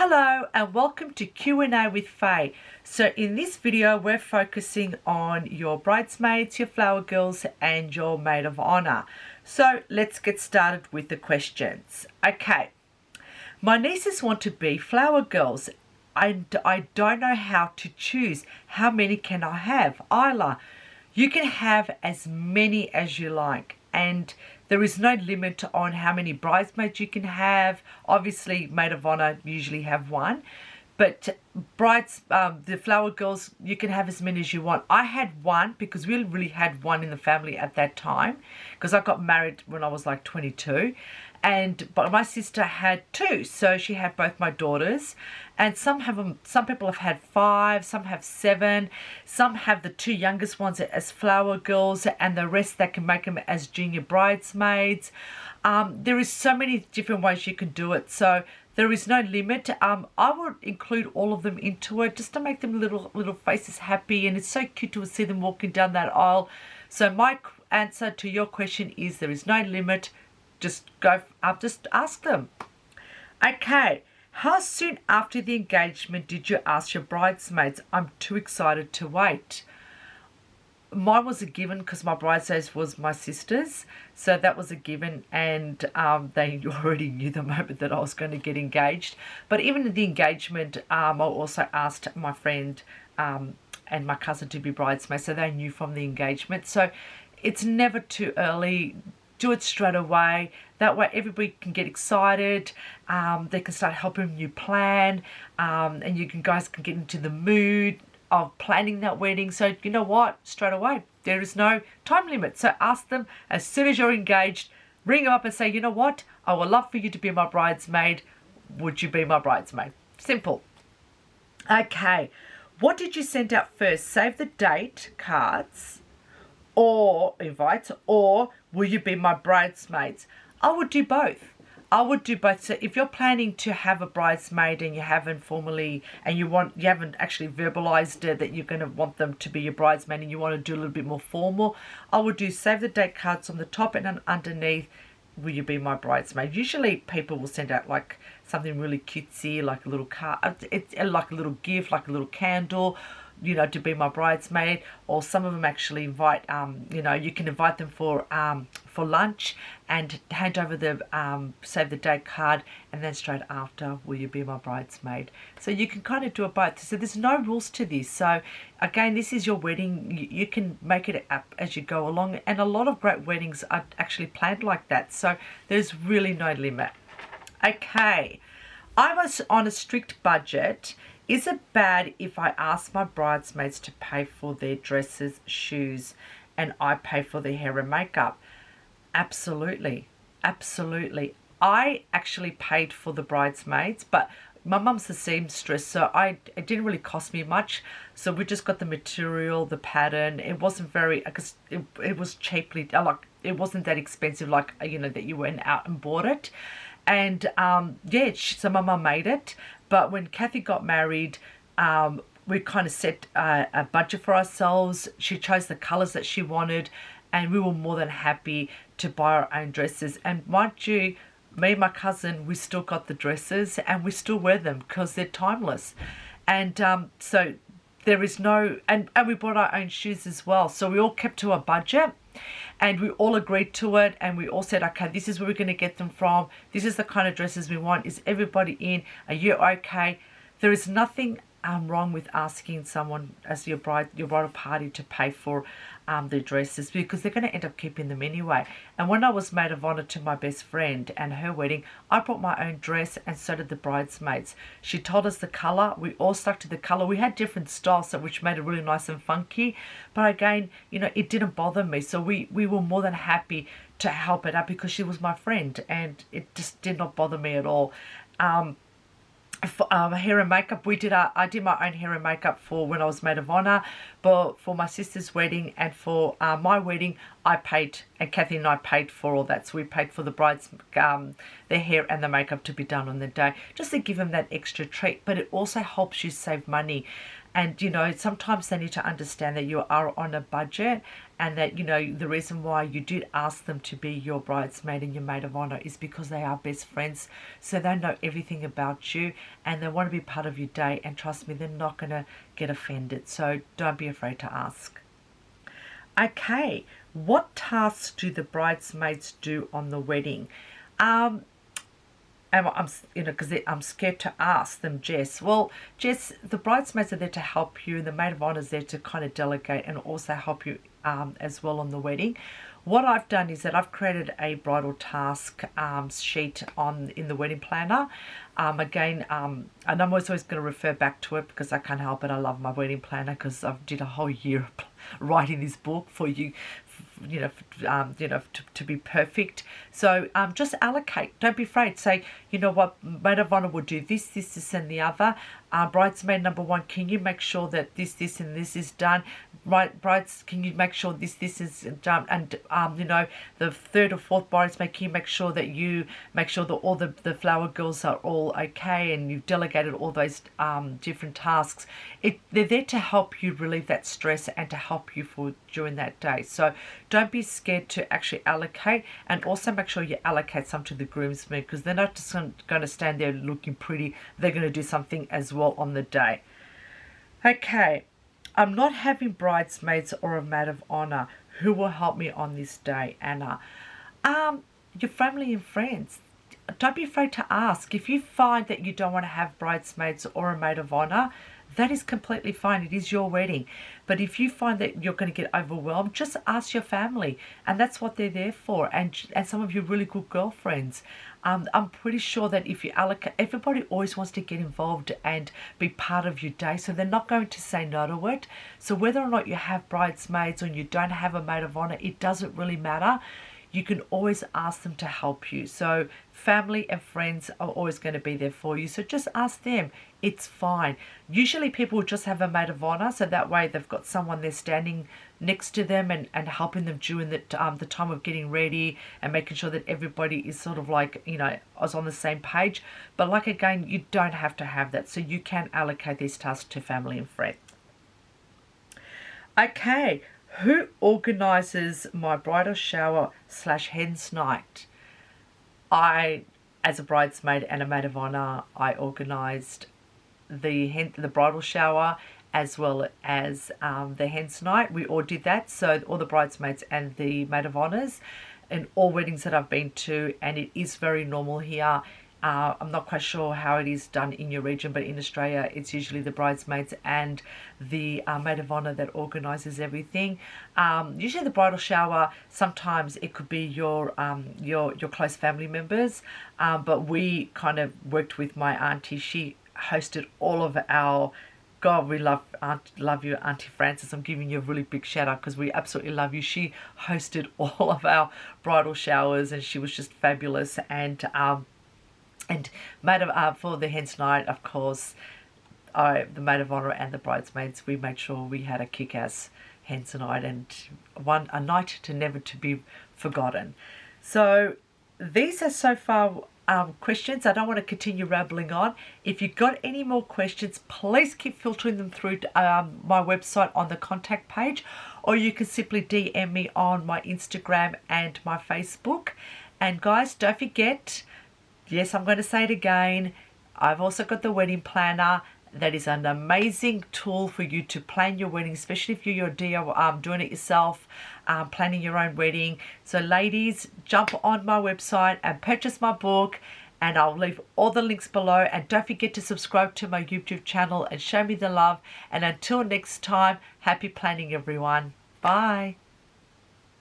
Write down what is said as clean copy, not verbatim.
Hello and welcome to Q&A with Faye. So in this video we're focusing on your bridesmaids, your flower girls and your maid of honor. So let's get started with the questions. Okay, my nieces want to be flower girls and I don't know how to choose. How many can I have? Isla, you can have as many as you like, and there is no limit on how many bridesmaids you can have. Obviously, maid of honor usually have one, but the flower girls, you can have as many as you want. I had one because we really had one in the family at that time, because I got married when I was like 22. But my sister had two, so she had both my daughters, and some people have had 5, some have 7, some have the 2 youngest ones as flower girls, and the rest that can make them as junior bridesmaids. There is so many different ways you can do it, so there is no limit. I would include all of them into it just to make them little faces happy, and it's so cute to see them walking down that aisle. So my answer to your question is there is no limit. Just go up, just ask them. Okay, how soon after the engagement did you ask your bridesmaids? I'm too excited to wait. Mine was a given because my bridesmaids was my sisters, so that was a given, and they already knew the moment that I was going to get engaged. But even in the engagement, I also asked my friend and my cousin to be bridesmaids, so they knew from the engagement. So it's never too early. Do it straight away. That way everybody can get excited. They can start helping you plan, and you guys can get into the mood of planning that wedding. So you know what? Straight away. There is no time limit. So ask them as soon as you're engaged. Ring them up and say, you know what? I would love for you to be my bridesmaid. Would you be my bridesmaid? Simple. Okay. What did you send out first? Save the date cards or invites, or will you be my bridesmaids? I would do both. I would do both. So if you're planning to have a bridesmaid and you haven't formally, and you haven't actually verbalized it that you're going to want them to be your bridesmaid, and you want to do a little bit more formal, I would do save the date cards on the top, and then underneath, will you be my bridesmaid? Usually people will send out like something really cutesy, like a little card, it's like a little gift, like a little candle, you know, to be my bridesmaid. Or some of them actually invite, you know, you can invite them for lunch and hand over the save the date card, and then straight after, will you be my bridesmaid? So you can kind of do it both. So there's no rules to this. So again, this is your wedding. You can make it up as you go along, and a lot of great weddings are actually planned like that. So there's really no limit. Okay, I was on a strict budget. Is it bad if I ask my bridesmaids to pay for their dresses, shoes, and I pay for their hair and makeup? Absolutely. Absolutely. I actually paid for the bridesmaids, but my mum's the seamstress, so it didn't really cost me much. So we just got the material, the pattern. It wasn't very, because it was cheaply, like, it wasn't that expensive, like, you know, that you went out and bought it. And yeah, so my mum made it. But when Kathy got married, we kind of set a budget for ourselves. She chose the colours that she wanted, and we were more than happy to buy our own dresses. And mind you, me and my cousin, we still got the dresses and we still wear them because they're timeless. And so there is no, and we bought our own shoes as well. So we all kept to a budget, and we all agreed to it, and we all said, okay, this is where we're going to get them from. This is the kind of dresses we want. Is everybody in? Are you okay? There is nothing wrong with asking someone as your bridal party to pay for their dresses, because they're going to end up keeping them anyway. And when I was maid of honor to my best friend and her wedding, I brought my own dress, and so did the bridesmaids. She told us the color. We all stuck to the color. We had different styles, which made it really nice and funky. But again, you know, it didn't bother me. So we were more than happy to help it out because she was my friend, and it just did not bother me at all. For hair and makeup, I did my own hair and makeup for when I was maid of honor, but for my sister's wedding and for my wedding, I paid, and Kathy and I paid for all that. So we paid for the brides, their hair and the makeup to be done on the day, just to give them that extra treat. But it also helps you save money. And, sometimes they need to understand that you are on a budget, and that, the reason why you did ask them to be your bridesmaid and your maid of honor is because they are best friends. So they know everything about you and they want to be part of your day. And trust me, they're not going to get offended. So don't be afraid to ask. Okay, what tasks do the bridesmaids do on the wedding? And because I'm scared to ask them, Jess. Well, Jess, the bridesmaids are there to help you. The maid of honor is there to kind of delegate and also help you as well on the wedding. What I've done is that I've created a bridal task sheet in the wedding planner. And I'm always going to refer back to it because I can't help it. I love my wedding planner because I've did a whole year writing this book for you, to be perfect. So just allocate. Don't be afraid. Say, you know what, maid of honor will do this, and the other. Bridesmaid number 1, can you make sure that this, and this is done? Right, brides, can you make sure this is done? And the third or fourth bridesmaid, can you make sure that all the flower girls are all okay, and you've delegated all those different tasks. They're there to help you relieve that stress and to help you during that day. So don't be scared to actually allocate, and also make sure you allocate some to the groomsmen, because they're not just going to stand there looking pretty. They're going to do something as well on the day. Okay, I'm not having bridesmaids or a maid of honor. Who will help me on this day, Anna? Your family and friends. Don't be afraid to ask. If you find that you don't want to have bridesmaids or a maid of honor, that is completely fine. It is your wedding. But if you find that you're going to get overwhelmed, just ask your family. And that's what they're there for. And some of your really good girlfriends. I'm pretty sure that if you allocate, everybody always wants to get involved and be part of your day. So they're not going to say no to it. So whether or not you have bridesmaids or you don't have a maid of honor, it doesn't really matter. You can always ask them to help you. So family and friends are always going to be there for you. So just ask them. It's fine. Usually people will just have a maid of honor, so that way they've got someone there standing next to them and helping them during the time of getting ready and making sure that everybody is sort of like, is on the same page. But like again, you don't have to have that. So you can allocate these tasks to family and friends. Okay. Who organises my bridal shower / hen's night? I, as a bridesmaid and a maid of honor, I organised the bridal shower as well as the hen's night. We all did that. So all the bridesmaids and the maid of honors in all weddings that I've been to, and it is very normal here. I'm not quite sure how it is done in your region, but in Australia, it's usually the bridesmaids and the maid of honor that organises everything. Usually the bridal shower, sometimes it could be your close family members, but we kind of worked with my auntie. She hosted all of our... God, we love you, Auntie Frances. I'm giving you a really big shout out because we absolutely love you. She hosted all of our bridal showers and she was just fabulous. And maid of for the hen's night, of course, the maid of honor and the bridesmaids, we made sure we had a kick-ass hen's night, and a night never to be forgotten. So these are so far questions. I don't want to continue rambling on. If you've got any more questions, please keep filtering them through my website on the contact page, or you can simply DM me on my Instagram and my Facebook. And guys, don't forget, yes, I'm going to say it again, I've also got the wedding planner. That is an amazing tool for you to plan your wedding, especially if you're doing it yourself, planning your own wedding. So ladies, jump on my website and purchase my book, and I'll leave all the links below. And don't forget to subscribe to my YouTube channel and show me the love. And until next time, happy planning, everyone. Bye.